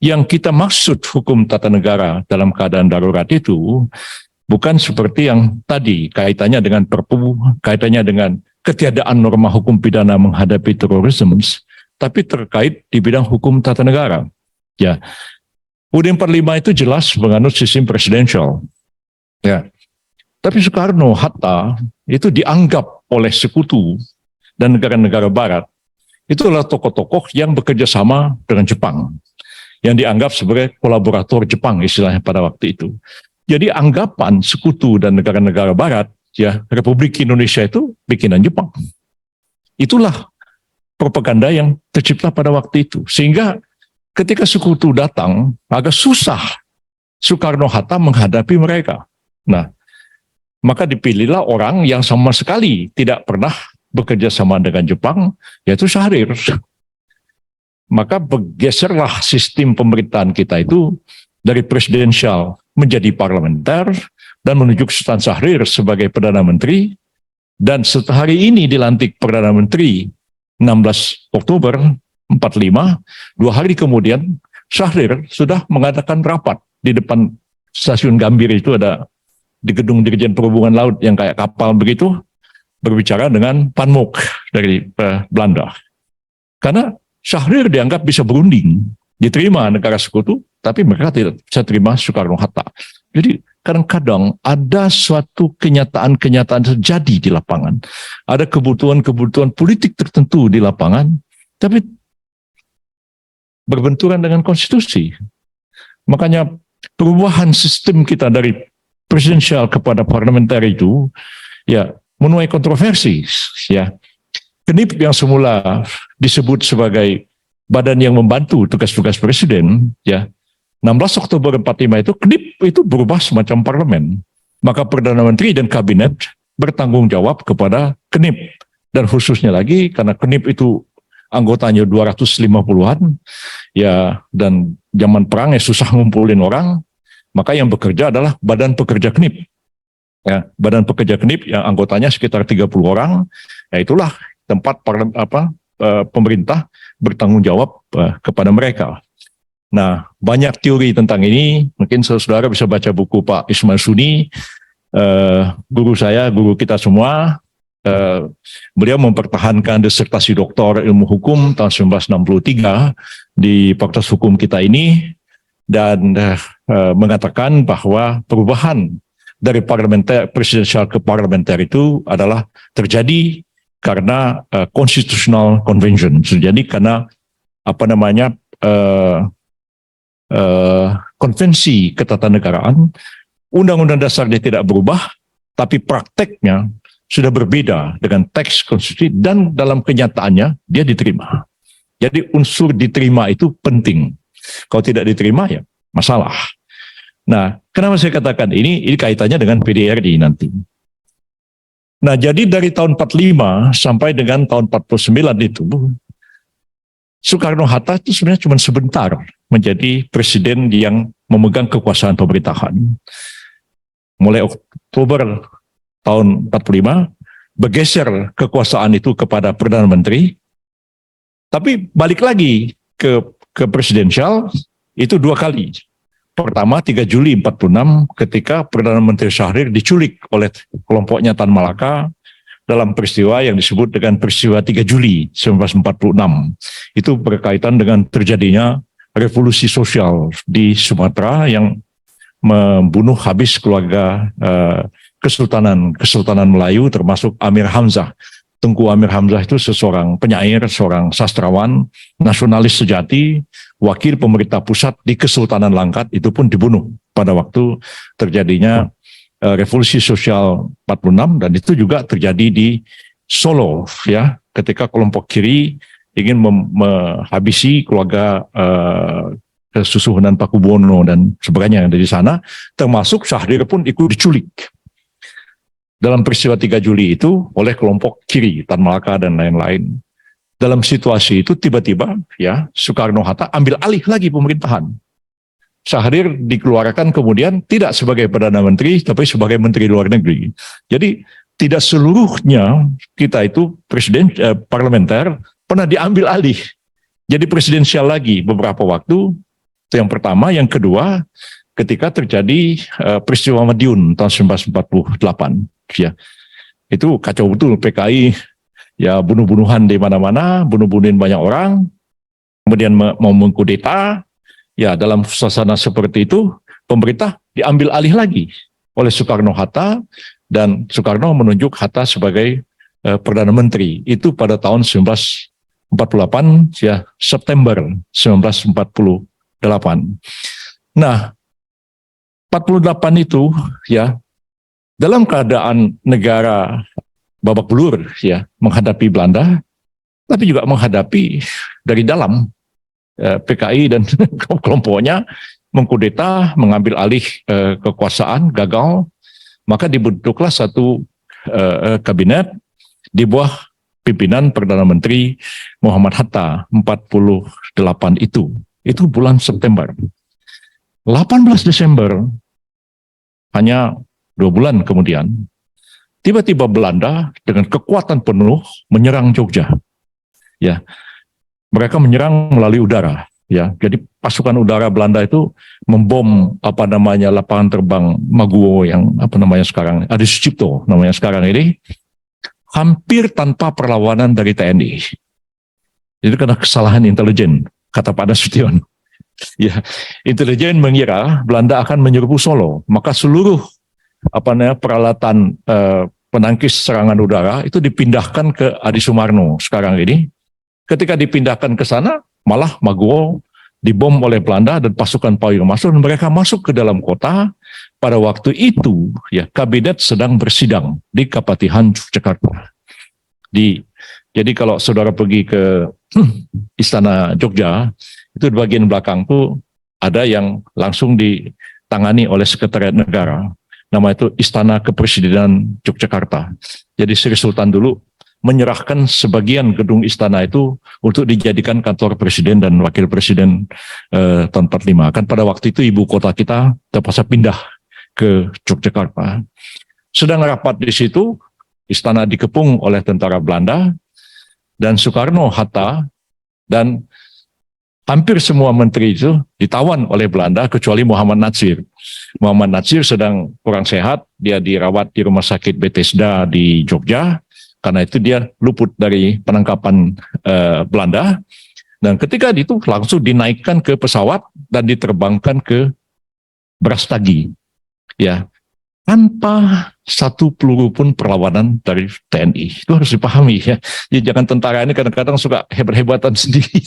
yang kita maksud hukum tata negara dalam keadaan darurat itu bukan seperti yang tadi, kaitannya dengan Perpu, kaitannya dengan ketiadaan norma hukum pidana menghadapi terorisme, tapi terkait di bidang hukum tata negara. Ya, UUD 45 itu jelas menganut sistem presidensial. Ya, tapi Soekarno-Hatta itu dianggap oleh sekutu dan negara-negara Barat itu adalah tokoh-tokoh yang bekerja sama dengan Jepang, yang dianggap sebagai kolaborator Jepang istilahnya pada waktu itu. Jadi anggapan sekutu dan negara-negara Barat, ya Republik Indonesia itu bikinan Jepang. Itulah propaganda yang tercipta pada waktu itu. Sehingga ketika sekutu datang, agak susah Soekarno-Hatta menghadapi mereka. Nah, maka dipilihlah orang yang sama sekali tidak pernah bekerja sama dengan Jepang, yaitu Syahrir. Maka bergeserlah sistem pemerintahan kita itu dari presidensial menjadi parlementer dan menunjuk Sultan Syahrir sebagai Perdana Menteri, dan setelah hari ini dilantik Perdana Menteri 16 Oktober 45, 2 hari kemudian Syahrir sudah mengadakan rapat di depan stasiun Gambir, itu ada di gedung Dirjen Perhubungan Laut yang kayak kapal begitu, berbicara dengan Panmok dari Belanda. Karena Syahrir dianggap bisa berunding, diterima negara sekutu, tapi mereka tidak bisa terima Soekarno-Hatta. Jadi kadang-kadang ada suatu kenyataan-kenyataan terjadi di lapangan. Ada kebutuhan-kebutuhan politik tertentu di lapangan, tapi berbenturan dengan konstitusi. Makanya perubahan sistem kita dari presidensial kepada parlementer itu ya menuai kontroversi. Ya, KNIP yang semula disebut sebagai badan yang membantu tugas-tugas presiden, ya 16 Oktober 45 itu KNIP itu berubah semacam parlemen. Maka Perdana Menteri dan Kabinet bertanggung jawab kepada KNIP. Dan khususnya lagi karena KNIP itu anggotanya 250-an, ya, dan zaman perang ya susah ngumpulin orang, maka yang bekerja adalah Badan Pekerja KNIP. Ya, Badan Pekerja KNIP yang anggotanya sekitar 30 orang, ya itulah tempat pemerintah bertanggung jawab kepada mereka. Nah, banyak teori tentang ini. Mungkin saudara bisa baca buku Pak Ismail Suni, guru saya, guru kita semua. Beliau mempertahankan disertasi doktor ilmu hukum tahun 1963 di Fakultas Hukum kita ini, dan mengatakan bahwa perubahan dari parlementer presidensial ke parlementer itu adalah terjadi karena constitutional convention, jadi karena konvensi ketatanegaraan, undang-undang dasarnya tidak berubah, tapi prakteknya sudah berbeda dengan teks konstitusi dan dalam kenyataannya dia diterima. Jadi unsur diterima itu penting. Kalau tidak diterima ya masalah. Nah, kenapa saya katakan ini? Ini kaitannya dengan PDRI nanti. Nah, jadi dari tahun 45 sampai dengan tahun 49 itu, Soekarno-Hatta itu sebenarnya cuma sebentar menjadi presiden yang memegang kekuasaan pemerintahan. Mulai Oktober tahun 45, bergeser kekuasaan itu kepada Perdana Menteri, tapi balik lagi ke presidensial itu 2 kali. Pertama 3 Juli 46 ketika Perdana Menteri Syahrir diculik oleh kelompoknya Tan Malaka dalam peristiwa yang disebut dengan peristiwa 3 Juli 1946. Itu berkaitan dengan terjadinya revolusi sosial di Sumatera yang membunuh habis keluarga Kesultanan Melayu, termasuk Amir Hamzah. Tengku Amir Hamzah itu seorang penyair, seorang sastrawan, nasionalis sejati, wakil pemerintah pusat di Kesultanan Langkat, itu pun dibunuh pada waktu terjadinya revolusi sosial 46, dan itu juga terjadi di Solo, ya, ketika kelompok kiri ingin menghabisi keluarga Kesusuhunan Pakubuwono dan sebagainya yang ada di sana, termasuk Syahrir pun ikut diculik dalam peristiwa 3 Juli itu oleh kelompok kiri, Tan Malaka dan lain-lain. Dalam situasi itu tiba-tiba ya Soekarno-Hatta ambil alih lagi pemerintahan. Syahrir dikeluarkan kemudian tidak sebagai Perdana Menteri tapi sebagai Menteri Luar Negeri. Jadi tidak seluruhnya kita itu parlementer pernah diambil alih. Jadi presidensial lagi beberapa waktu, Itu yang pertama. Yang kedua, ketika terjadi peristiwa Madiun tahun 1948, ya, itu kacau betul. PKI ya bunuh-bunuhan di mana-mana, bunuh-bunuhin banyak orang, kemudian mau mengkudeta. Ya, dalam suasana seperti itu, pemerintah diambil alih lagi oleh Soekarno-Hatta, dan Soekarno menunjuk Hatta sebagai Perdana Menteri. Itu pada tahun 1948, ya, September 1948. Nah, 48 itu, ya, dalam keadaan negara babak belur, ya, menghadapi Belanda, tapi juga menghadapi dari dalam PKI dan kelompoknya mengkudeta, mengambil alih kekuasaan, gagal, maka dibentuklah satu kabinet di bawah pimpinan Perdana Menteri Muhammad Hatta. 48 itu bulan September. 18 Desember, hanya 2 bulan kemudian, tiba-tiba Belanda dengan kekuatan penuh menyerang Jogja. Ya, mereka menyerang melalui udara. Ya, jadi pasukan udara Belanda itu membom lapangan terbang Maguwo yang sekarang Adi Sucipto namanya sekarang ini, hampir tanpa perlawanan dari TNI. Itu karena kesalahan intelijen, kata Pak Nasution. Ya, intelijen mengira Belanda akan menyerbu Solo, maka seluruh peralatan penangkis serangan udara itu dipindahkan ke Adi Sumarno sekarang ini. Ketika dipindahkan ke sana, malah Maguwo dibom oleh Belanda dan pasukan Pawiro masuk, dan mereka masuk ke dalam kota. Pada waktu itu, ya, kabinet sedang bersidang di Kapatihan, Yogyakarta. Jadi kalau saudara pergi ke Istana Jogja, itu di bagian belakang tuh ada yang langsung ditangani oleh Sekretariat Negara. Nama itu Istana Kepresidenan Yogyakarta. Jadi Sri Sultan dulu menyerahkan sebagian gedung istana itu untuk dijadikan kantor presiden dan wakil presiden tahun 45. Kan pada waktu itu ibu kota kita terpaksa pindah ke Yogyakarta. Sedang rapat di situ, istana dikepung oleh tentara Belanda, dan Soekarno, Hatta, dan hampir semua menteri itu ditawan oleh Belanda kecuali Muhammad Natsir. Muhammad Natsir sedang kurang sehat, dia dirawat di rumah sakit Bethesda di Jogja. Karena itu dia luput dari penangkapan Belanda, dan ketika itu langsung dinaikkan ke pesawat dan diterbangkan ke Brastagi, ya, tanpa satu peluru pun perlawanan dari TNI. Itu harus dipahami, ya. Jadi jangan tentara ini kadang-kadang suka hebat-hebatan sendiri.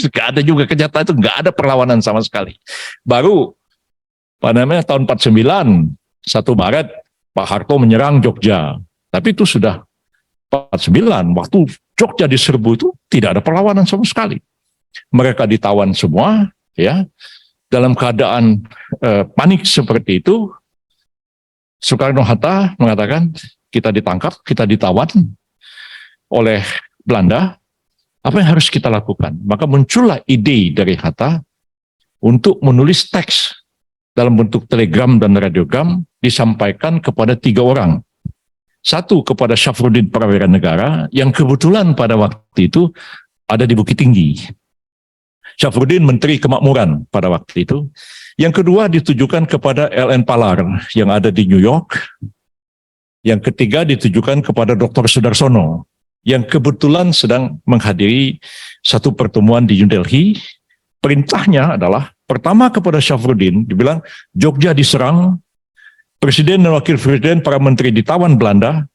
Gak ada juga, kenyataan itu gak ada perlawanan sama sekali. Baru tahun 49, 1 Maret Pak Harto menyerang Jogja, tapi itu sudah 49, waktu Jogja diserbu itu tidak ada perlawanan sama sekali. Mereka ditawan semua, ya. Dalam keadaan panik seperti itu, Soekarno-Hatta mengatakan, kita ditangkap, kita ditawan oleh Belanda, apa yang harus kita lakukan? Maka muncullah ide dari Hatta untuk menulis teks dalam bentuk telegram dan radiogram, disampaikan kepada 3 orang. Satu kepada Syafruddin Prawira Negara, yang kebetulan pada waktu itu ada di Bukit Tinggi. Syafruddin Menteri Kemakmuran pada waktu itu. Yang kedua ditujukan kepada L.N. Palar yang ada di New York. Yang ketiga ditujukan kepada Dr. Sudarsono yang kebetulan sedang menghadiri satu pertemuan di New Delhi. Perintahnya adalah pertama kepada Syafruddin, dibilang Jogja diserang, Presiden dan Wakil Presiden, para menteri ditawan Belanda.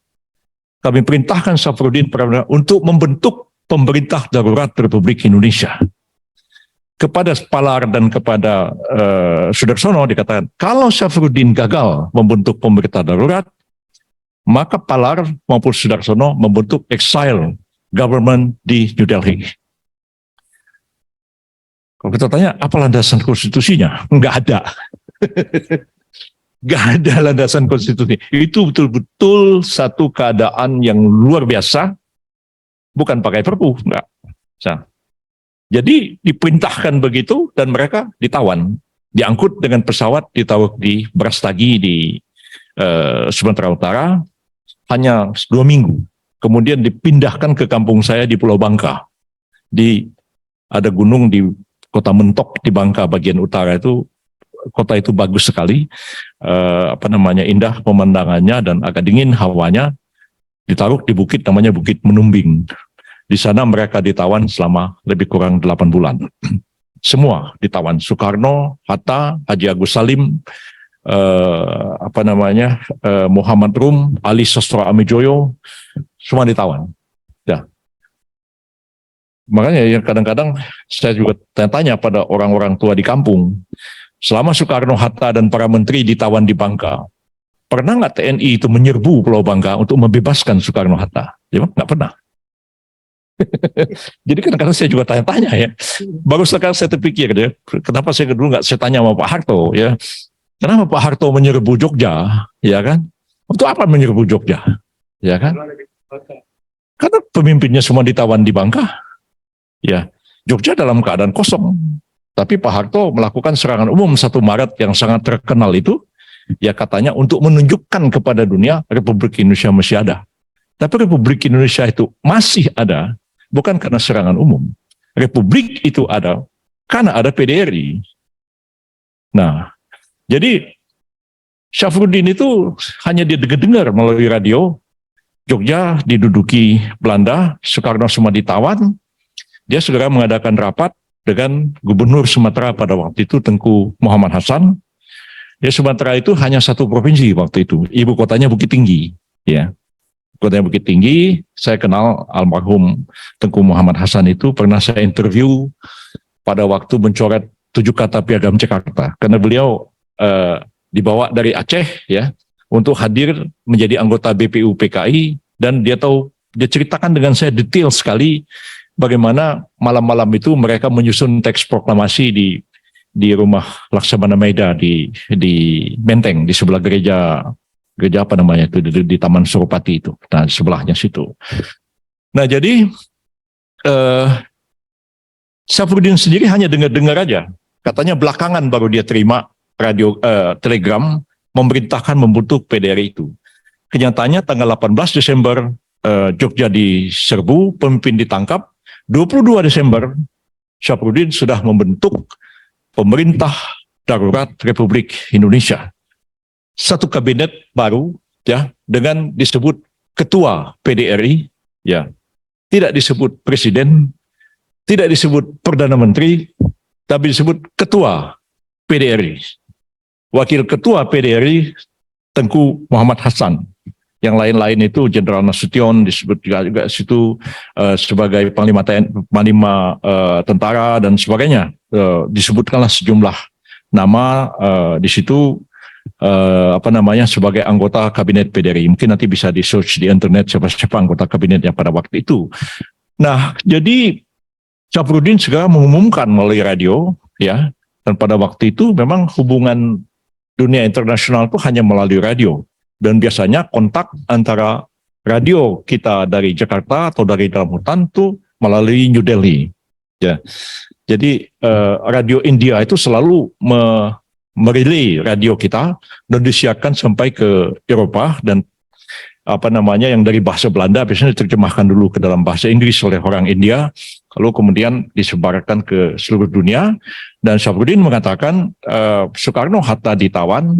Kami perintahkan Syafruddin untuk membentuk pemerintah darurat Republik Indonesia. Kepada Palar dan kepada Sudarsono dikatakan, kalau Syafruddin gagal membentuk pemerintah darurat, maka Palar maupun Sudarsono membentuk exile government di New Delhi. Kalau kita tanya, apa landasan konstitusinya? Enggak ada. Gak ada landasan konstitusi. Itu betul-betul satu keadaan yang luar biasa. Bukan pakai perpu, enggak. Jadi diperintahkan begitu dan mereka ditawan. Diangkut dengan pesawat, ditaruh di Brastagi di Sumatera Utara. Hanya 2 minggu. Kemudian dipindahkan ke kampung saya di Pulau Bangka. Ada gunung di kota Mentok di Bangka bagian utara itu, kota itu bagus sekali, indah pemandangannya dan agak dingin hawanya. Ditaruh di bukit namanya Bukit Menumbing. Di sana mereka ditawan selama lebih kurang 8 bulan. Semua ditawan, Soekarno, Hatta, Haji Agus Salim, Muhammad Rum, Ali Sastro Amijoyo, semua ditawan. Ya. Makanya ya kadang-kadang saya juga tanya pada orang-orang tua di kampung, selama Soekarno, Hatta, dan para menteri ditawan di Bangka, pernah nggak TNI itu menyerbu Pulau Bangka untuk membebaskan Soekarno, Hatta? Ya, nggak pernah. Jadi kadang-kadang saya juga tanya-tanya ya. Baru sekarang saya terpikir ya, kenapa saya dulu nggak saya tanya sama Pak Harto ya. Kenapa Pak Harto menyerbu Jogja, ya kan? Untuk apa menyerbu Jogja, ya kan? Karena pemimpinnya semua ditawan di Bangka, ya. Jogja dalam keadaan kosong. Tapi Pak Harto melakukan serangan umum 1 Maret yang sangat terkenal itu, ya katanya untuk menunjukkan kepada dunia Republik Indonesia masih ada. Tapi Republik Indonesia itu masih ada bukan karena serangan umum. Republik itu ada karena ada PDRI. Nah, jadi Syafruddin itu hanya didengar melalui radio. Jogja diduduki Belanda, Soekarno semua ditawan. Dia segera mengadakan rapat dengan Gubernur Sumatera pada waktu itu, Tengku Muhammad Hasan. Ya, Sumatera itu hanya 1 provinsi waktu itu. Ibu kotanya Bukit Tinggi. Ya, kotanya Bukit Tinggi. Saya kenal almarhum Tengku Muhammad Hasan itu, pernah saya interview pada waktu mencoret 7 kata piagam Jakarta. Karena beliau dibawa dari Aceh ya untuk hadir menjadi anggota BPU PKI, dan dia ceritakan dengan saya detail sekali bagaimana malam-malam itu mereka menyusun teks proklamasi di rumah Laksamana Maida di Menteng, di sebelah gereja apa namanya itu di Taman Suropati itu, nah di sebelahnya situ. Nah jadi Syafruddin sendiri hanya dengar-dengar aja, katanya belakangan baru dia terima telegram memerintahkan membentuk PDRI itu. Kenyataannya tanggal 18 Desember Jogja diserbu, pemimpin ditangkap. 22 Desember Syafruddin sudah membentuk pemerintah darurat Republik Indonesia. Satu kabinet baru ya dengan disebut ketua PDRI ya. Tidak disebut presiden, tidak disebut perdana menteri, tapi disebut ketua PDRI. Wakil ketua PDRI Tengku Muhammad Hasan. Yang lain-lain itu Jenderal Nasution disebut juga situ sebagai panglima tentara dan sebagainya. Disebutkanlah sejumlah nama di situ sebagai anggota kabinet PDRI. Mungkin nanti bisa di-search di internet siapa-siapa anggota kabinetnya pada waktu itu. Nah, jadi Syafruddin segera mengumumkan melalui radio ya, dan pada waktu itu memang hubungan dunia internasional itu hanya melalui radio, dan biasanya kontak antara radio kita dari Jakarta atau dari dalam hutan itu melalui New Delhi. Ya, jadi radio India itu selalu merelay radio kita dan disiarkan sampai ke Eropa, dan yang dari bahasa Belanda biasanya diterjemahkan dulu ke dalam bahasa Inggris oleh orang India, lalu kemudian disebarkan ke seluruh dunia. Dan Syafruddin mengatakan Soekarno Hatta ditawan,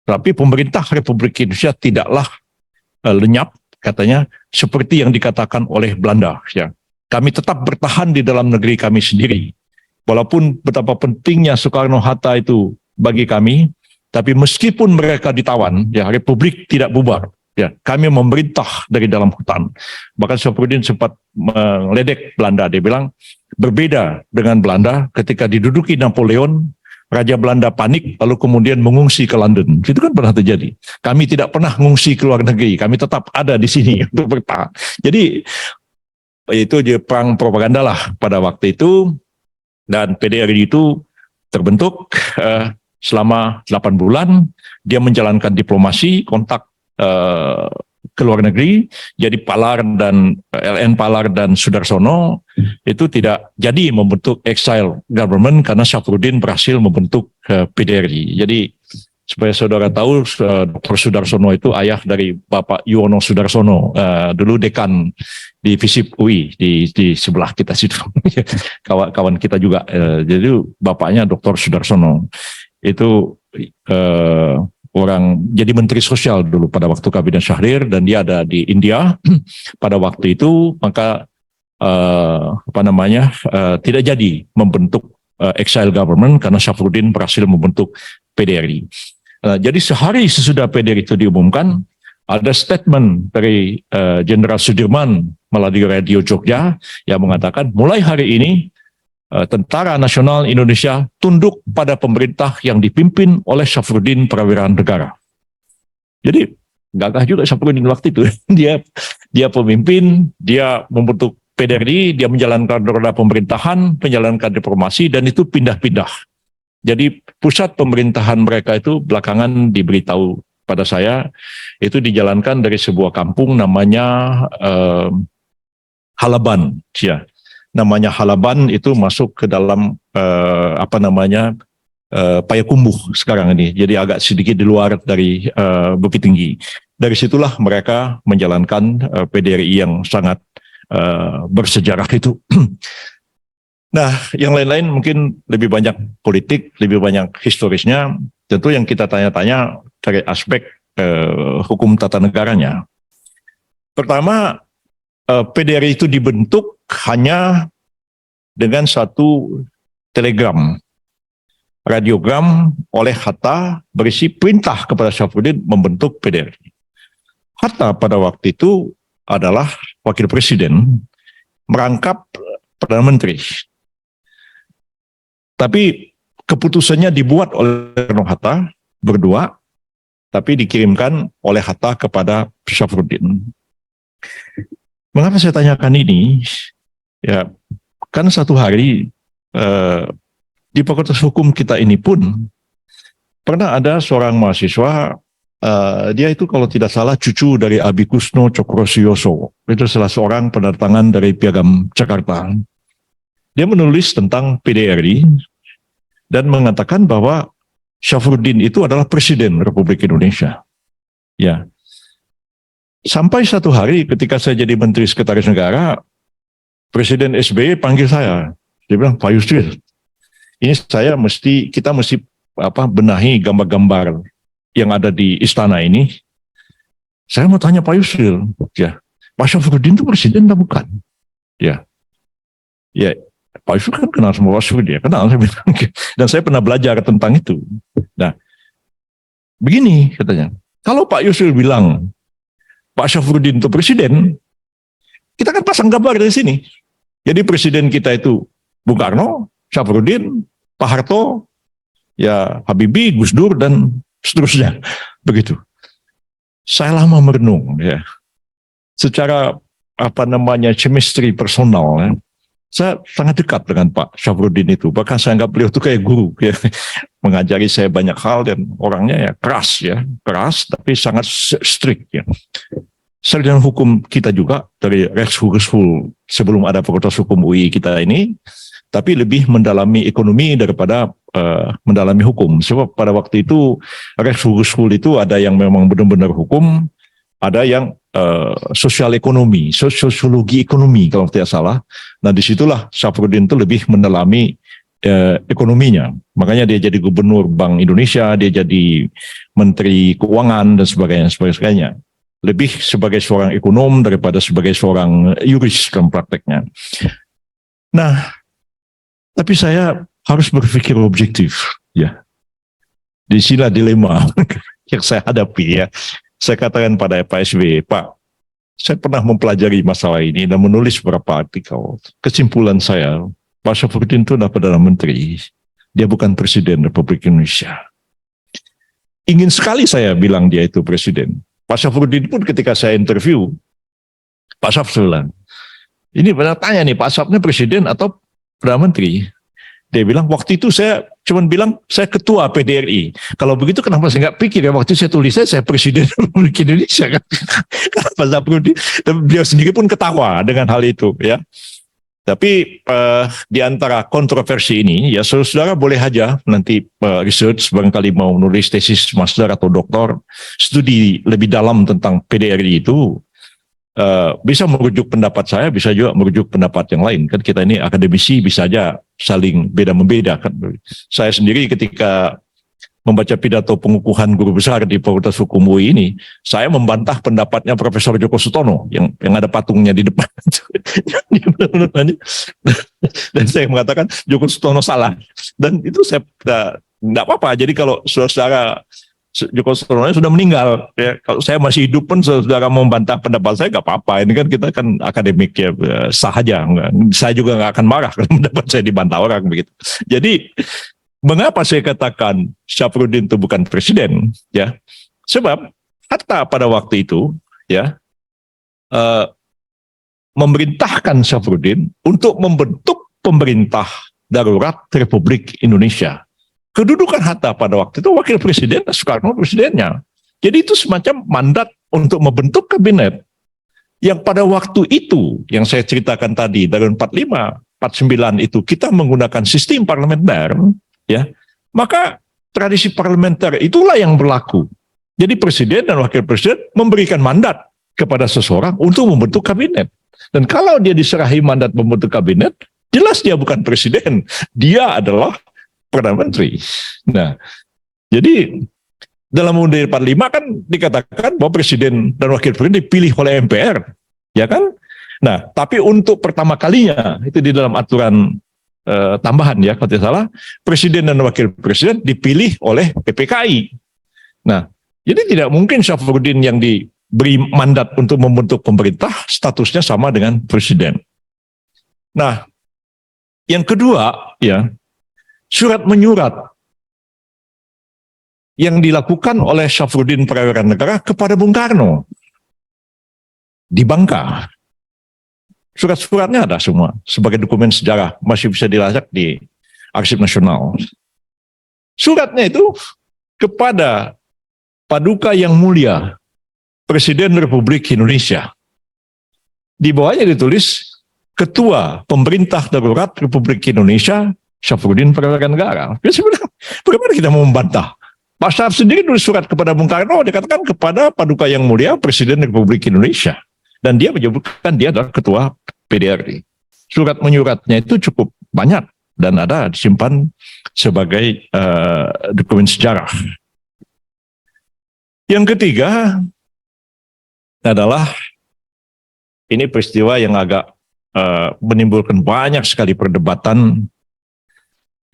tapi pemerintah Republik Indonesia tidaklah lenyap, katanya, seperti yang dikatakan oleh Belanda. Ya, kami tetap bertahan di dalam negeri kami sendiri, walaupun betapa pentingnya Soekarno Hatta itu bagi kami. Tapi meskipun mereka ditawan, ya Republik tidak bubar. Ya, kami memerintah dari dalam hutan. Bahkan Syafruddin sempat meledek Belanda. Dia bilang berbeda dengan Belanda ketika diduduki Napoleon, Raja Belanda panik lalu kemudian mengungsi ke London. Itu kan pernah terjadi. Kami tidak pernah mengungsi ke luar negeri. Kami tetap ada di sini untuk bertahan. Jadi itu perang propaganda lah pada waktu itu. Dan PDRI itu terbentuk. Selama 8 bulan, dia menjalankan diplomasi, kontak ke luar negeri. Jadi Palar dan LN Palar dan Sudarsono itu tidak jadi membentuk exile government karena Syafruddin berhasil membentuk PDRI. Jadi Supaya saudara tahu, Dr. Sudarsono itu ayah dari Bapak Yuwono Sudarsono, dulu dekan di FISIP UI di sebelah kita situ, kawan kita juga. Jadi bapaknya Dr. Sudarsono itu orang jadi Menteri Sosial dulu pada waktu Kabinet Syahrir, dan dia ada di India pada waktu itu. Maka tidak jadi membentuk exile government karena Syafruddin berhasil membentuk PDRI. Jadi sehari sesudah PDRI itu diumumkan, ada statement dari Jenderal Sudirman melalui Radio Jogja yang mengatakan mulai hari ini Tentara Nasional Indonesia tunduk pada pemerintah yang dipimpin oleh Syafruddin Prawira Negara. Jadi gagah juga Syafruddin waktu itu. Dia pemimpin, dia membentuk PDRI, dia menjalankan roda pemerintahan, menjalankan diplomasi, dan itu pindah-pindah. Jadi pusat pemerintahan mereka itu belakangan diberitahu pada saya, itu dijalankan dari sebuah kampung namanya Halaban. Ya. Namanya Halaban itu masuk ke dalam Payakumbuh sekarang ini. Jadi agak sedikit di luar dari Bukit Tinggi. Dari situlah mereka menjalankan PDRI yang sangat bersejarah itu. Nah, yang lain-lain mungkin lebih banyak politik, lebih banyak historisnya. Tentu yang kita tanya-tanya dari aspek hukum tata negaranya. Pertama, PDRI itu dibentuk hanya dengan satu telegram, radiogram oleh Hatta berisi perintah kepada Syafruddin membentuk PDRI. Hatta pada waktu itu adalah wakil presiden, merangkap Perdana Menteri. Tapi keputusannya dibuat oleh Soekarno-Hatta berdua, tapi dikirimkan oleh Hatta kepada Syafruddin. Mengapa saya tanyakan ini? Ya, kan satu hari di Fakultas Hukum kita ini pun pernah ada seorang mahasiswa, dia itu kalau tidak salah cucu dari Abikusno Cokrosioso. Itu salah seorang penertangan dari Piagam Jakarta. Dia menulis tentang PDRI dan mengatakan bahwa Syafruddin itu adalah Presiden Republik Indonesia. Ya. Sampai satu hari ketika saya jadi Menteri Sekretaris Negara, Presiden SBY panggil saya. Dia bilang, Pak Yusril, ini kita mesti benahi gambar-gambar yang ada di istana ini. Saya mau tanya Pak Yusril, ya, Pak Syafruddin itu presiden atau bukan? Ya, Pak Yusril kan kenal sama Pak Syafruddin, ya kenal, saya bilang. Dan saya pernah belajar tentang itu. Nah, begini katanya, kalau Pak Yusril bilang Pak Syafruddin itu presiden, kita kan pasang gambar dari sini. Jadi presiden kita itu Bung Karno, Syafruddin, Pak Harto, ya Habibie, Gus Dur, dan seterusnya. Begitu. Saya lama merenung, ya. Secara chemistry personal, ya. Saya sangat dekat dengan Pak Syafruddin itu. Bahkan saya anggap beliau itu kayak guru, ya. Mengajari saya banyak hal, dan orangnya keras, tapi sangat strict, ya. Sarjana hukum kita juga dari Rechtshogeschool sebelum ada Fakultas Hukum UI kita ini, tapi lebih mendalami ekonomi daripada mendalami hukum. Sebab pada waktu itu Rechtshogeschool itu ada yang memang benar-benar hukum, ada yang sosial ekonomi, sosiologi ekonomi kalau tidak salah. Nah disitulah Syafruddin itu lebih mendalami ekonominya. Makanya dia jadi gubernur Bank Indonesia, dia jadi Menteri Keuangan dan sebagainya. Lebih sebagai seorang ekonom daripada sebagai seorang yuris dalam prakteknya. Nah, tapi saya harus berpikir objektif, ya. Di sini dilema yang saya hadapi, ya. Saya katakan pada Pak SBY, Pak, saya pernah mempelajari masalah ini dan menulis beberapa artikel. Kesimpulan saya, Pak Syafruddin itu adalah Perdana Menteri. Dia bukan Presiden Republik Indonesia. Ingin sekali saya bilang dia itu Presiden. Pak Syafruddin pun ketika saya interview, Pak Syafruddin, ini benar tanya nih, Pak Syafruddin Presiden atau Perdana Menteri? Dia bilang, waktu itu saya cuma bilang, saya ketua PDRI. Kalau begitu kenapa saya nggak pikir ya, waktu saya tulis saya Presiden Republik Indonesia. Kan? Pak Syafruddin, dan beliau sendiri pun ketawa dengan hal itu. Ya. Tapi di antara kontroversi ini, ya saudara boleh aja nanti research, barangkali mau nulis tesis master atau doktor, studi lebih dalam tentang PDRI itu, bisa merujuk pendapat saya, bisa juga merujuk pendapat yang lain. Kan kita ini akademisi bisa aja saling beda-membeda. Kan. Saya sendiri ketika membaca pidato pengukuhan guru besar di Fakultas Hukum UI ini, saya membantah pendapatnya Profesor Djoko Sutono yang ada patungnya di depan. Dan saya mengatakan Djoko Sutono salah. Dan itu saya tidak apa-apa. Jadi kalau saudara Djoko Sutono sudah meninggal, ya, kalau saya masih hidup pun saudara membantah pendapat saya nggak apa-apa. Ini kan kita kan akademik ya, sah aja. Saya juga nggak akan marah kalau pendapat saya dibantah orang begitu. Jadi mengapa saya katakan Syafruddin itu bukan presiden? Ya, sebab Hatta pada waktu itu ya memerintahkan Syafruddin untuk membentuk pemerintah darurat Republik Indonesia. Kedudukan Hatta pada waktu itu wakil presiden, Soekarno presidennya. Jadi itu semacam mandat untuk membentuk kabinet yang pada waktu itu yang saya ceritakan tadi dari 45, 49 itu kita menggunakan sistem parlementer. Ya, maka tradisi parlementer itulah yang berlaku. Jadi presiden dan wakil presiden memberikan mandat kepada seseorang untuk membentuk kabinet. Dan kalau dia diserahi mandat membentuk kabinet, jelas dia bukan presiden, dia adalah Perdana Menteri. Nah, jadi dalam Undang-Undang 45 kan dikatakan bahwa presiden dan wakil presiden dipilih oleh MPR, ya kan? Nah, tapi untuk pertama kalinya itu di dalam aturan tambahan ya kalau tidak salah, presiden dan wakil presiden dipilih oleh PPKI. Nah, jadi tidak mungkin Syafruddin yang diberi mandat untuk membentuk pemerintah statusnya sama dengan presiden. Nah, yang kedua ya, surat menyurat yang dilakukan oleh Syafruddin Prawira Negara kepada Bung Karno di Bangka. Surat-suratnya ada semua sebagai dokumen sejarah, masih bisa dilacak di Arsip Nasional. Suratnya itu kepada Paduka Yang Mulia Presiden Republik Indonesia. Di bawahnya ditulis Ketua Pemerintah Darurat Republik Indonesia Syafruddin Prawira Negara. Ya sebenarnya bagaimana kita mau membantah? Pak Syaf sendiri tulis surat kepada Bung Karno, dikatakan kepada Paduka Yang Mulia Presiden Republik Indonesia. Dan dia menyebutkan dia adalah ketua PDRI. Surat menyuratnya itu cukup banyak dan ada disimpan sebagai dokumen sejarah. Yang ketiga adalah ini peristiwa yang agak menimbulkan banyak sekali perdebatan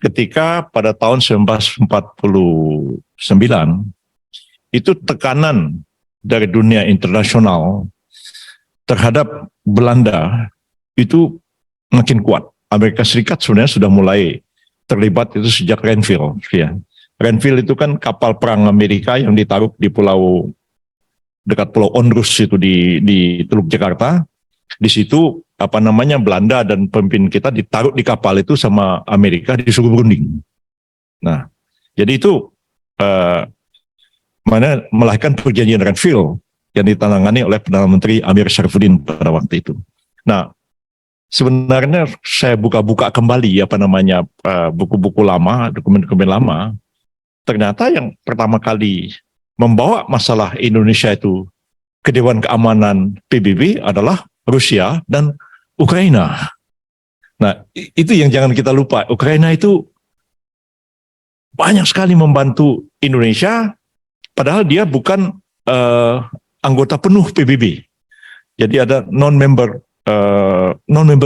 ketika pada tahun 1949 itu tekanan dari dunia internasional terhadap Belanda itu makin kuat. Amerika Serikat sebenarnya sudah mulai terlibat itu sejak Renville. Ya. Renville itu kan kapal perang Amerika yang ditaruh di pulau dekat Pulau Onrus itu di Teluk Jakarta. Di situ Belanda dan pemimpin kita ditaruh di kapal itu sama Amerika disuruh berunding. Nah, jadi itu melahirkan perjanjian Renville yang ditandatangani oleh Perdana Menteri Amir Syarifuddin pada waktu itu. Nah, sebenarnya saya buka-buka kembali buku-buku lama, dokumen-dokumen lama. Ternyata yang pertama kali membawa masalah Indonesia itu ke Dewan Keamanan PBB adalah Rusia dan Ukraina. Nah, itu yang jangan kita lupa. Ukraina itu banyak sekali membantu Indonesia, padahal dia bukan anggota penuh PBB. Jadi ada non-member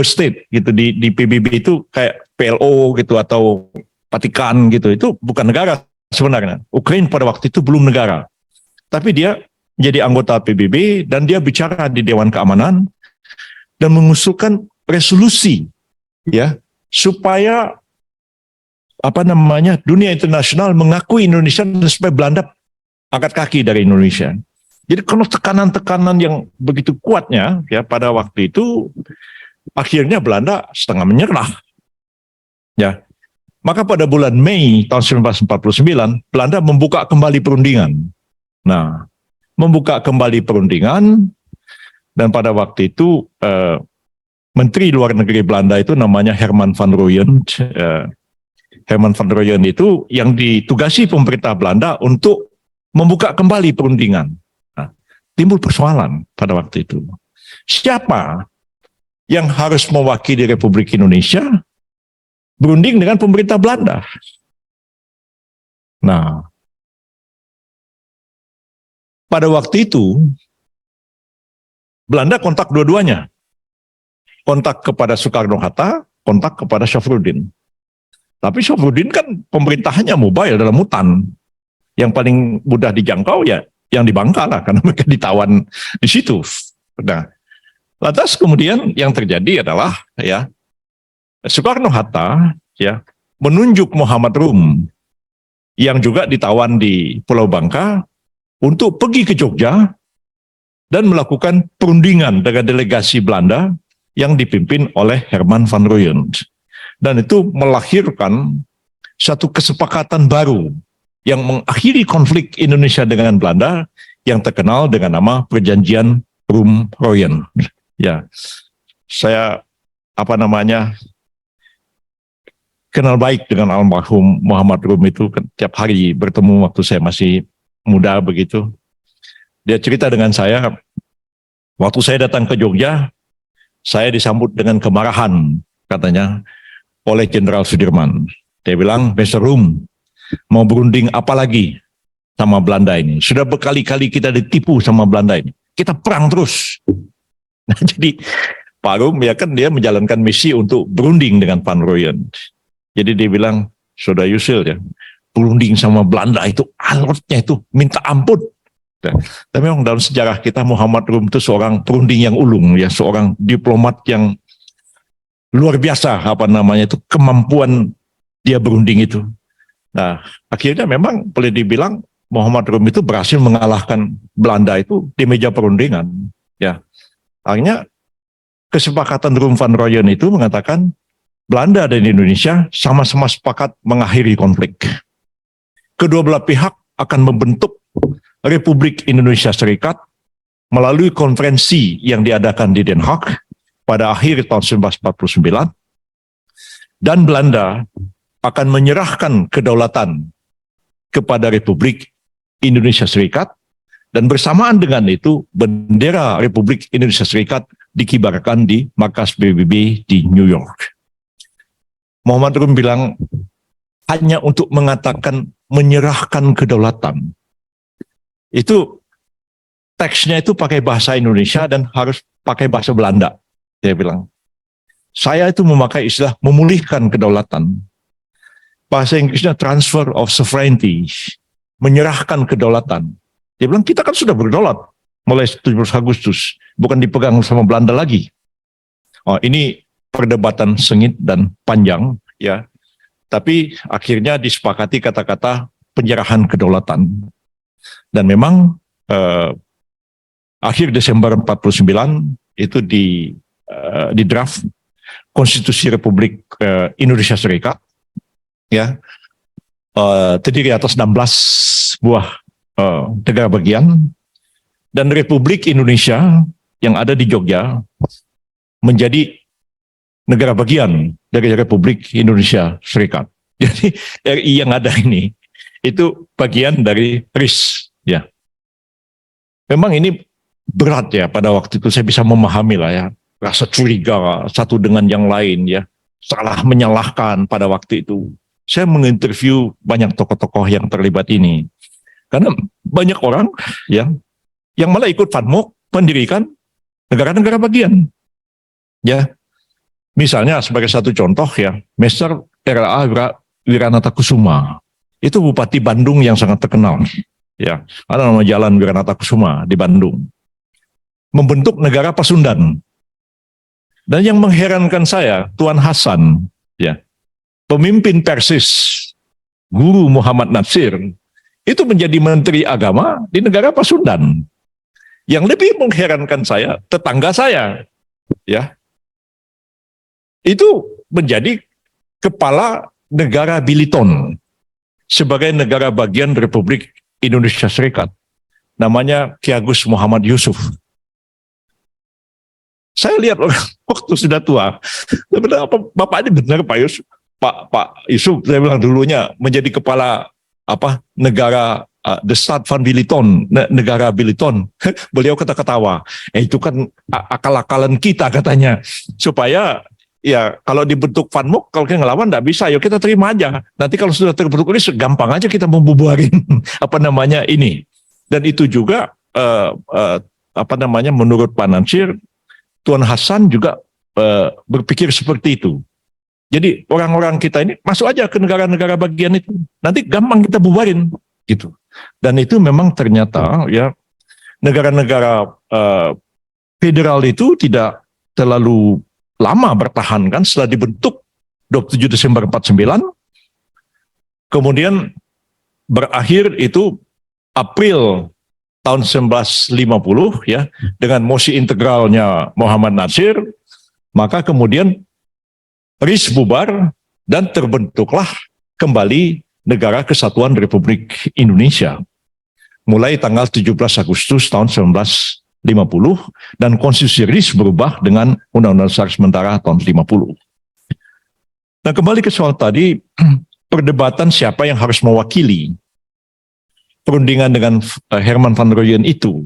state gitu di PBB itu kayak PLO gitu atau Vatikan gitu. Itu bukan negara sebenarnya. Ukraina pada waktu itu belum negara. Tapi dia jadi anggota PBB dan dia bicara di Dewan Keamanan dan mengusulkan resolusi ya supaya dunia internasional mengakui Indonesia supaya Belanda angkat kaki dari Indonesia. Jadi kalau tekanan-tekanan yang begitu kuatnya ya pada waktu itu akhirnya Belanda setengah menyerah. Ya. Maka pada bulan Mei tahun 1949 Belanda membuka kembali perundingan. Nah, membuka kembali perundingan dan pada waktu itu Menteri Luar Negeri Belanda itu namanya Herman van Rooyen. Herman van Rooyen itu yang ditugasi pemerintah Belanda untuk membuka kembali perundingan. Nah, timbul persoalan pada waktu itu. Siapa yang harus mewakili Republik Indonesia berunding dengan pemerintah Belanda? Nah, pada waktu itu Belanda kontak dua-duanya. Kontak kepada Soekarno-Hatta, kontak kepada Syafruddin. Tapi Syafruddin kan pemerintahannya mobile dalam hutan. Yang paling mudah dijangkau ya yang di Bangka lah, karena mereka ditawan di situ. Nah, lantas kemudian yang terjadi adalah ya Soekarno-Hatta ya menunjuk Muhammad Rum yang juga ditawan di Pulau Bangka untuk pergi ke Jogja dan melakukan perundingan dengan delegasi Belanda yang dipimpin oleh Herman van Rooyen. Dan itu melahirkan satu kesepakatan baru yang mengakhiri konflik Indonesia dengan Belanda yang terkenal dengan nama Perjanjian Rum-Rooyen. Ya, saya kenal baik dengan almarhum Muhammad Rum itu, tiap hari bertemu waktu saya masih muda begitu. Dia cerita dengan saya, waktu saya datang ke Jogja, saya disambut dengan kemarahan, katanya, oleh Jenderal Sudirman. Dia bilang, Mr. Rum, mau berunding apa lagi sama Belanda ini? Sudah berkali-kali kita ditipu sama Belanda ini. Kita perang terus. Nah, jadi Pak Rum ya kan dia menjalankan misi untuk berunding dengan Van Rooyen. Jadi dia bilang, Saudara Yusil ya, berunding sama Belanda itu alotnya itu minta ampun. Tapi memang dalam sejarah kita Muhammad Rum itu seorang perunding yang ulung ya, seorang diplomat yang luar biasa itu kemampuan dia berunding itu. Nah, akhirnya memang boleh dibilang Muhammad Rum itu berhasil mengalahkan Belanda itu di meja perundingan ya. Akhirnya kesepakatan Rum van Rooyen itu mengatakan Belanda dan Indonesia sama-sama sepakat mengakhiri konflik. Kedua belah pihak akan membentuk Republik Indonesia Serikat melalui konferensi yang diadakan di Den Haag pada akhir tahun 1949, dan Belanda akan menyerahkan kedaulatan kepada Republik Indonesia Serikat, dan bersamaan dengan itu bendera Republik Indonesia Serikat dikibarkan di markas PBB di New York. Muhammad Rum bilang hanya untuk mengatakan menyerahkan kedaulatan. Itu teksnya itu pakai bahasa Indonesia dan harus pakai bahasa Belanda. Dia bilang, saya itu memakai istilah memulihkan kedaulatan. Bahasa Inggrisnya transfer of sovereignty, menyerahkan kedaulatan. Dia bilang, kita kan sudah berdaulat mulai 17 Agustus, bukan dipegang sama Belanda lagi. Oh, ini perdebatan sengit dan panjang, ya. Tapi akhirnya disepakati kata-kata penyerahan kedaulatan. Dan memang akhir Desember 49 itu di draft Konstitusi Republik Indonesia Serikat, ya, terdiri atas 16 buah negara bagian, dan Republik Indonesia yang ada di Jogja menjadi negara bagian dari Republik Indonesia Serikat. Jadi RI yang ada ini itu bagian dari RIS, ya. Memang ini berat ya, pada waktu itu saya bisa memahami lah ya, rasa curiga satu dengan yang lain ya, salah menyalahkan pada waktu itu. Saya menginterview banyak tokoh-tokoh yang terlibat ini, karena banyak orang yang malah ikut FATMO mendirikan negara-negara bagian, ya. Misalnya sebagai satu contoh ya, Mr. R.A. Wiranata Kusuma, itu Bupati Bandung yang sangat terkenal, ya. Ada nama jalan Wiranata Kusuma di Bandung. Membentuk negara Pasundan. Dan yang mengherankan saya, Tuan Hasan, ya, pemimpin Persis, Guru Muhammad Natsir, itu menjadi Menteri Agama di negara Pasundan. Yang lebih mengherankan saya, tetangga saya, ya, itu menjadi kepala negara Biliton sebagai negara bagian Republik Indonesia Serikat. Namanya Ki Agus Muhammad Yusuf. Saya lihat orang waktu sudah tua. Benar apa Bapak ini benar Pak Yusuf? Pak Yusuf saya bilang dulunya menjadi kepala negara the Stad van Biliton, negara Biliton. Beliau ketawa. Itu kan akal-akalan kita katanya. Supaya ya kalau dibentuk Vanmuk kalau kita ngelawan nggak bisa, yuk kita terima aja. Nanti kalau sudah terbentuk ini gampang aja kita membubarin ini. Dan itu juga menurut Pak Natsir, Tuan Hasan juga berpikir seperti itu. Jadi orang-orang kita ini masuk aja ke negara-negara bagian itu, nanti gampang kita bubarin gitu. Dan itu memang ternyata ya negara-negara federal itu tidak terlalu lama bertahan kan, setelah dibentuk 27 Desember 49, kemudian berakhir itu April tahun 1950 ya dengan mosi integralnya Muhammad Natsir, maka kemudian RIS bubar dan terbentuklah kembali Negara Kesatuan Republik Indonesia mulai tanggal 17 Agustus tahun 1950 dan konstitusi RIS berubah dengan Undang-Undang Dasar Sementara tahun 50. Nah, kembali ke soal tadi, perdebatan siapa yang harus mewakili perundingan dengan Herman van Rooyen itu.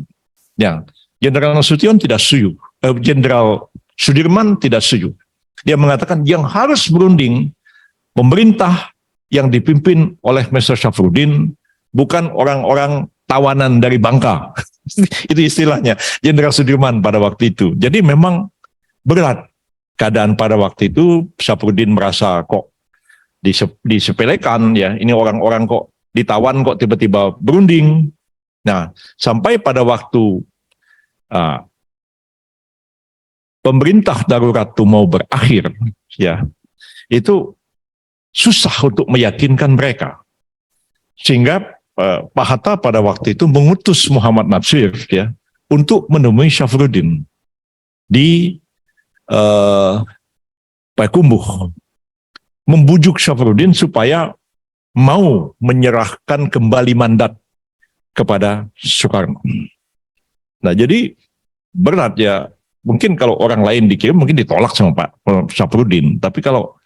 Ya, Jenderal Nasution tidak setuju, Jenderal Sudirman tidak setuju. Dia mengatakan yang harus berunding pemerintah yang dipimpin oleh Mr. Syafruddin, bukan orang-orang tawanan dari Bangka. Itu istilahnya Jenderal Sudirman pada waktu itu. Jadi memang berat keadaan pada waktu itu. Syafruddin merasa kok disepelekan ya, ini orang-orang kok ditawan kok tiba-tiba berunding. Nah, sampai pada waktu pemerintah darurat itu mau berakhir, ya, itu susah untuk meyakinkan mereka. Sehingga Pak Hatta pada waktu itu mengutus Muhammad Natsir ya untuk menemui Syafruddin di Payakumbuh, membujuk Syafruddin supaya mau menyerahkan kembali mandat kepada Soekarno. Nah, jadi berat ya. Mungkin kalau orang lain dikirim mungkin ditolak sama Pak Syafruddin. Tapi kalau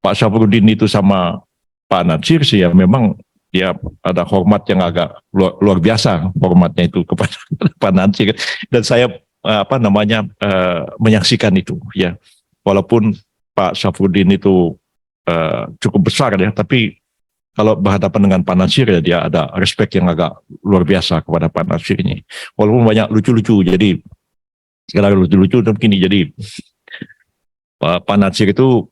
Pak Syafruddin itu sama Pak Natsir sih ya memang ya ada hormat yang agak luar biasa hormatnya itu kepada Pak Natsir. Dan saya menyaksikan itu ya. Walaupun Pak Syafruddin itu cukup besar ya, tapi kalau berhadapan dengan Pak Natsir ya dia ada respect yang agak luar biasa kepada Pak Natsir ini. Walaupun banyak lucu-lucu, jadi sekarang lucu-lucu begini, jadi Pak Natsir itu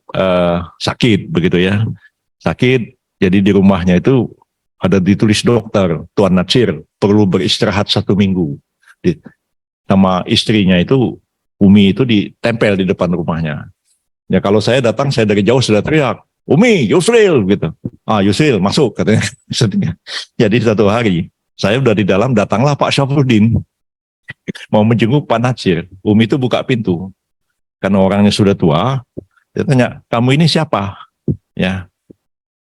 sakit begitu ya, sakit, jadi di rumahnya itu ada ditulis dokter, Tuan Natsir perlu beristirahat 1 minggu. Sama istrinya itu, Umi itu ditempel di depan rumahnya. Ya kalau saya datang, saya dari jauh sudah teriak, Umi, Yusril gitu. Yusril masuk katanya. Jadi satu hari saya udah di dalam, datanglah Pak Syafruddin mau menjenguk Pak Natsir. Umi itu buka pintu karena orangnya sudah tua. Dia tanya, kamu ini siapa? Ya,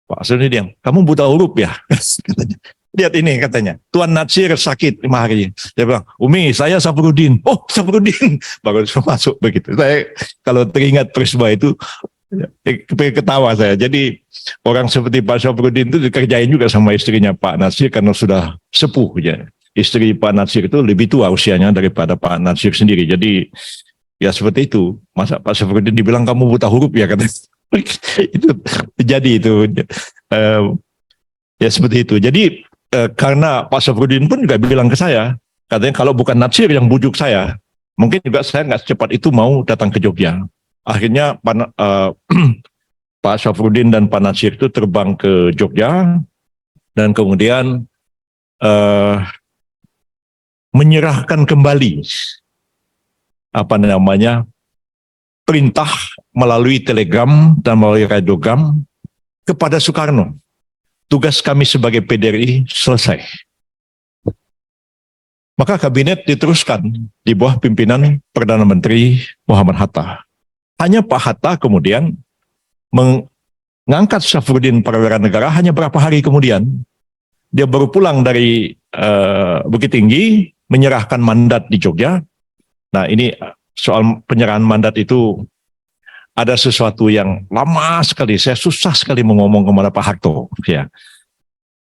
Pak Syafruddin diam. Kamu buta huruf ya? Katanya. Lihat ini katanya, Tuan Natsir sakit 5 hari. Dia bilang, Umi, saya Syafruddin. Oh, Syafruddin. Baru masuk begitu. Saya kalau teringat peristiwa itu ketawa saya. Jadi orang seperti Pak Syafruddin itu dikerjain juga sama istrinya Pak Natsir karena sudah sepuh ya. Istri Pak Natsir itu lebih tua usianya daripada Pak Natsir sendiri. Jadi ya seperti itu. Masa Pak Syafruddin dibilang kamu buta huruf ya katanya. Itu terjadi itu. Ya seperti itu. Jadi karena Pak Syafruddin pun juga bilang ke saya, katanya kalau bukan Natsir yang bujuk saya, mungkin juga saya nggak secepat itu mau datang ke Jogja. Akhirnya Pak Syafruddin dan Pak Natsir itu terbang ke Jogja dan kemudian menyerahkan kembali perintah melalui telegram dan melalui radiogram kepada Soekarno. Tugas kami sebagai PDRI selesai. Maka kabinet diteruskan di bawah pimpinan Perdana Menteri Muhammad Hatta. Hanya Pak Hatta kemudian mengangkat Syafruddin perwira negara hanya berapa hari kemudian. Dia baru pulang dari Bukit Tinggi, menyerahkan mandat di Jogja. Nah ini soal penyerahan mandat itu ada sesuatu yang lama sekali, saya susah sekali mau ngomong kepada Pak Harto. Ya.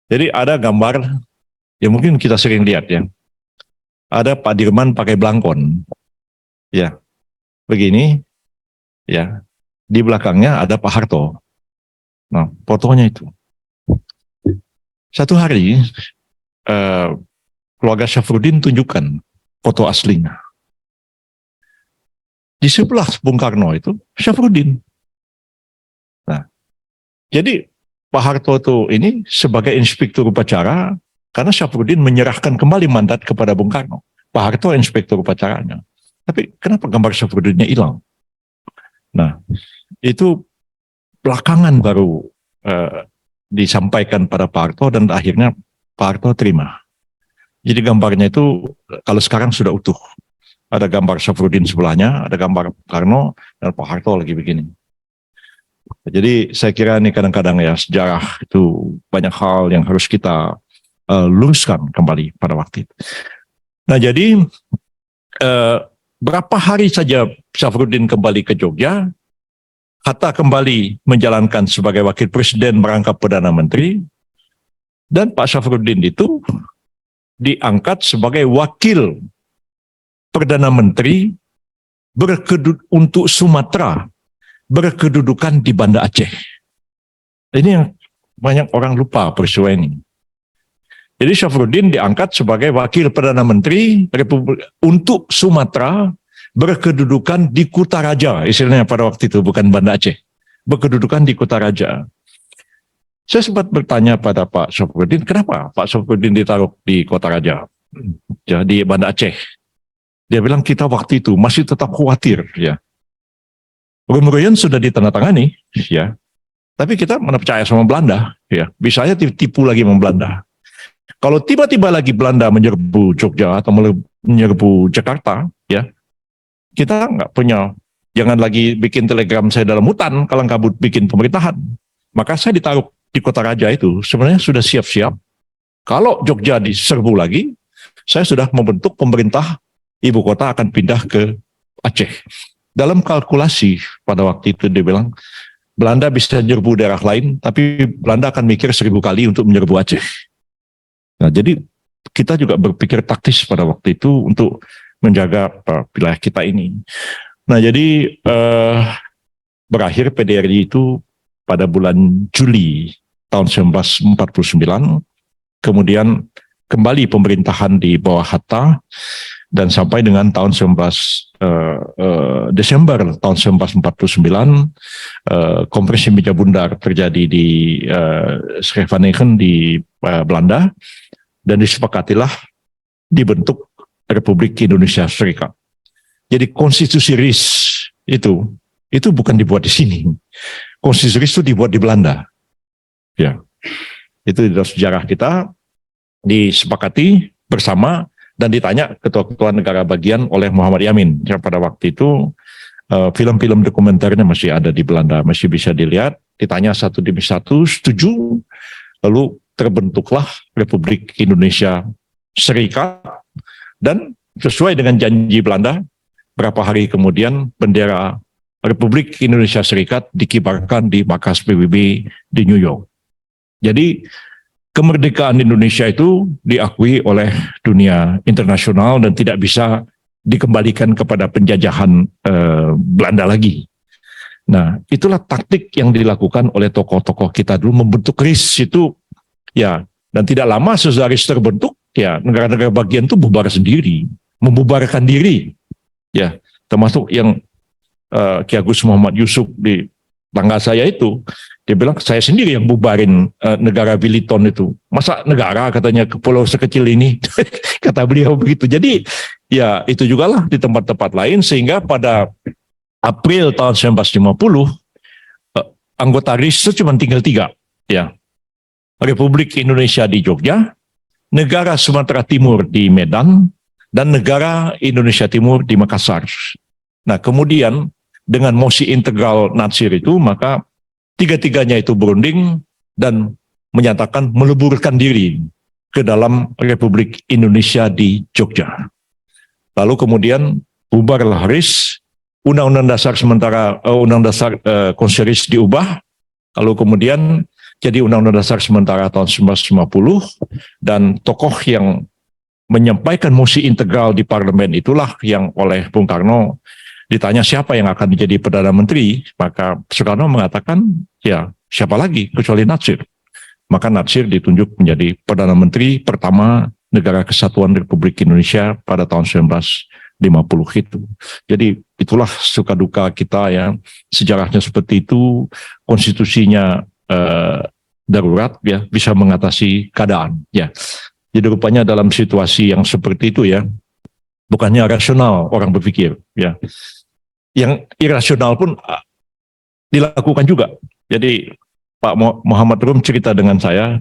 Jadi ada gambar, ya mungkin kita sering lihat ya, ada Pak Dirman pakai belangkon. Ya, begini, ya, di belakangnya ada Pak Harto. Nah, fotonya itu. Satu hari, keluarga Syafruddin tunjukkan foto aslinya. Di sebelah Bung Karno itu Syafruddin. Nah, jadi Pak Harto itu ini sebagai inspektur upacara karena Syafruddin menyerahkan kembali mandat kepada Bung Karno. Pak Harto inspektur upacaranya. Tapi kenapa gambar Syafruddinnya hilang? Nah, itu belakangan baru disampaikan pada Pak Harto dan akhirnya Pak Harto terima. Jadi gambarnya itu kalau sekarang sudah utuh. Ada gambar Syafruddin sebelahnya, ada gambar Karno, dan Pak Harto lagi begini. Jadi saya kira ini kadang-kadang ya sejarah itu banyak hal yang harus kita luruskan kembali pada waktu itu. Nah jadi berapa hari saja Syafruddin kembali ke Jogja, Hatta kembali menjalankan sebagai wakil presiden merangkap Perdana Menteri, dan Pak Syafruddin itu diangkat sebagai wakil Perdana Menteri untuk Sumatera berkedudukan di Banda Aceh. Ini yang banyak orang lupa peristiwa ini. Jadi Syafruddin diangkat sebagai wakil Perdana Menteri untuk Sumatera berkedudukan di Kutaraja, istilahnya pada waktu itu bukan Banda Aceh, berkedudukan di Kutaraja. Saya sempat bertanya pada Pak Syafruddin, kenapa Pak Syafruddin ditaruh di Kutaraja, ya, di Banda Aceh? Dia bilang kita waktu itu masih tetap khawatir, ya. Rumurian sudah ditandatangani, ya. Tapi kita mana percaya sama Belanda, ya. Bisa aja tipu lagi sama Belanda. Kalau tiba-tiba lagi Belanda menyerbu Jogja atau menyerbu Jakarta, ya, kita nggak punya, jangan lagi bikin telegram saya dalam hutan, kalang kabut bikin pemerintahan. Maka saya ditaruh di Kutaraja itu sebenarnya sudah siap-siap. Kalau Jogja diserbu lagi, saya sudah membentuk pemerintah. Ibu kota akan pindah ke Aceh. Dalam kalkulasi pada waktu itu dia bilang, Belanda bisa menyerbu daerah lain, tapi Belanda akan mikir 1000 kali untuk menyerbu Aceh. Nah, jadi kita juga berpikir taktis pada waktu itu untuk menjaga wilayah kita ini. Nah, jadi berakhir PDRI itu pada bulan Juli tahun 1949, kemudian kembali pemerintahan di bawah Hatta, dan sampai dengan tahun Desember tahun 1949 kompresi meja bundar terjadi di Scheveningen di Belanda, dan disepakatilah dibentuk Republik Indonesia Serikat. Jadi konstitusi RIS itu bukan dibuat di sini. Konstitusi RIS itu dibuat di Belanda. Ya, itu di dalam sejarah kita disepakati bersama. Dan ditanya ketua-ketua negara bagian oleh Muhammad Yamin. Yang pada waktu itu film-film dokumenternya masih ada di Belanda, masih bisa dilihat. Ditanya satu demi satu, setuju. Lalu terbentuklah Republik Indonesia Serikat. Dan sesuai dengan janji Belanda, berapa hari kemudian bendera Republik Indonesia Serikat dikibarkan di markas PBB di New York. Jadi kemerdekaan Indonesia itu diakui oleh dunia internasional dan tidak bisa dikembalikan kepada penjajahan Belanda lagi. Nah, itulah taktik yang dilakukan oleh tokoh-tokoh kita dulu membentuk RIS itu, ya. Dan tidak lama sesudah RIS terbentuk, ya, negara-negara bagian itu bubar sendiri, membubarkan diri, ya. Termasuk yang Ki Agus Muhammad Yusuf di tangga saya itu. Dia bilang, saya sendiri yang bubarin negara Biliton itu. Masa negara katanya ke pulau sekecil ini? Kata beliau begitu. Jadi ya itu juga lah di tempat-tempat lain. Sehingga pada April tahun 1950, anggota RIS itu cuma tinggal 3. Ya. Republik Indonesia di Jogja, negara Sumatera Timur di Medan, dan negara Indonesia Timur di Makassar. Nah kemudian dengan mosi integral Natsir itu, maka tiga-tiganya itu berunding dan menyatakan meleburkan diri ke dalam Republik Indonesia di Jogja. Lalu kemudian bubarlah RIS, Undang-Undang Dasar sementara Undang Dasar Konstitusi diubah, lalu kemudian jadi Undang-Undang Dasar sementara tahun 1950, dan tokoh yang menyampaikan mosi integral di parlemen itulah yang oleh Bung Karno ditanya siapa yang akan menjadi Perdana Menteri, maka Soekarno mengatakan ya siapa lagi kecuali Natsir. Maka Natsir ditunjuk menjadi Perdana Menteri pertama Negara Kesatuan Republik Indonesia pada tahun 1950 itu. Jadi itulah suka duka kita ya, sejarahnya seperti itu, konstitusinya darurat ya, bisa mengatasi keadaan ya. Jadi rupanya dalam situasi yang seperti itu ya, bukannya rasional orang berpikir ya, yang irasional pun dilakukan juga. Jadi Pak Muhammad Rum cerita dengan saya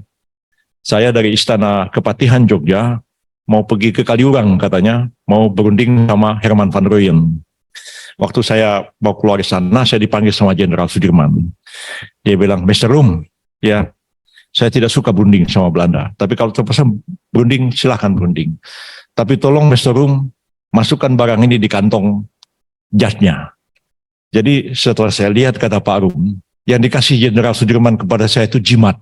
dari Istana Kepatihan Jogja mau pergi ke Kaliurang katanya, mau berunding sama Herman van Rooyen. Waktu saya mau keluar di sana, saya dipanggil sama Jenderal Sudirman. Dia bilang, Mr. Rum, ya saya tidak suka berunding sama Belanda, tapi kalau terpaksa berunding, silahkan berunding. Tapi tolong Mr. Rum, masukkan barang ini di kantong jasnya. Jadi setelah saya lihat, kata Pak Rum, yang dikasih Jenderal Sudirman kepada saya itu jimat.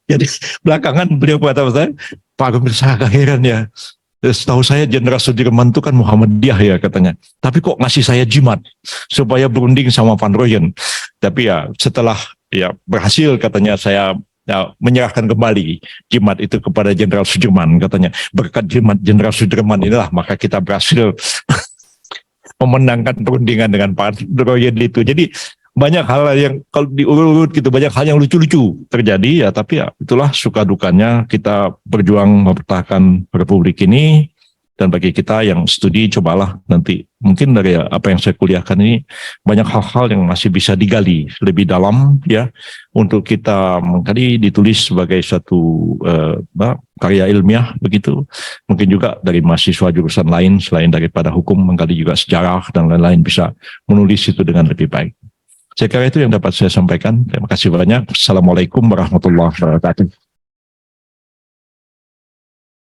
Jadi belakangan beliau berkata saya, Pak Rum, saya agak heran ya. Setahu saya Jenderal Sudirman itu kan Muhammadiyah ya katanya. Tapi kok ngasih saya jimat supaya berunding sama Van Rooyen. Tapi ya setelah ya berhasil katanya saya ya, menyerahkan kembali jimat itu kepada Jenderal Sudirman katanya. Berkat jimat Jenderal Sudirman inilah maka kita berhasil memenangkan perundingan dengan Van Rooyen itu. Jadi banyak hal yang kalau diurut gitu, banyak hal yang lucu-lucu terjadi ya, tapi ya itulah suka dukanya kita berjuang mempertahankan Republik ini. Dan bagi kita yang studi, cobalah nanti mungkin dari apa yang saya kuliahkan ini banyak hal-hal yang masih bisa digali lebih dalam ya, untuk kita mengkali ditulis sebagai satu karya ilmiah begitu. Mungkin juga dari mahasiswa jurusan lain selain daripada hukum, mengkali juga sejarah dan lain-lain bisa menulis itu dengan lebih baik. Saya kira itu yang dapat saya sampaikan. Terima kasih banyak. Assalamualaikum warahmatullahi wabarakatuh.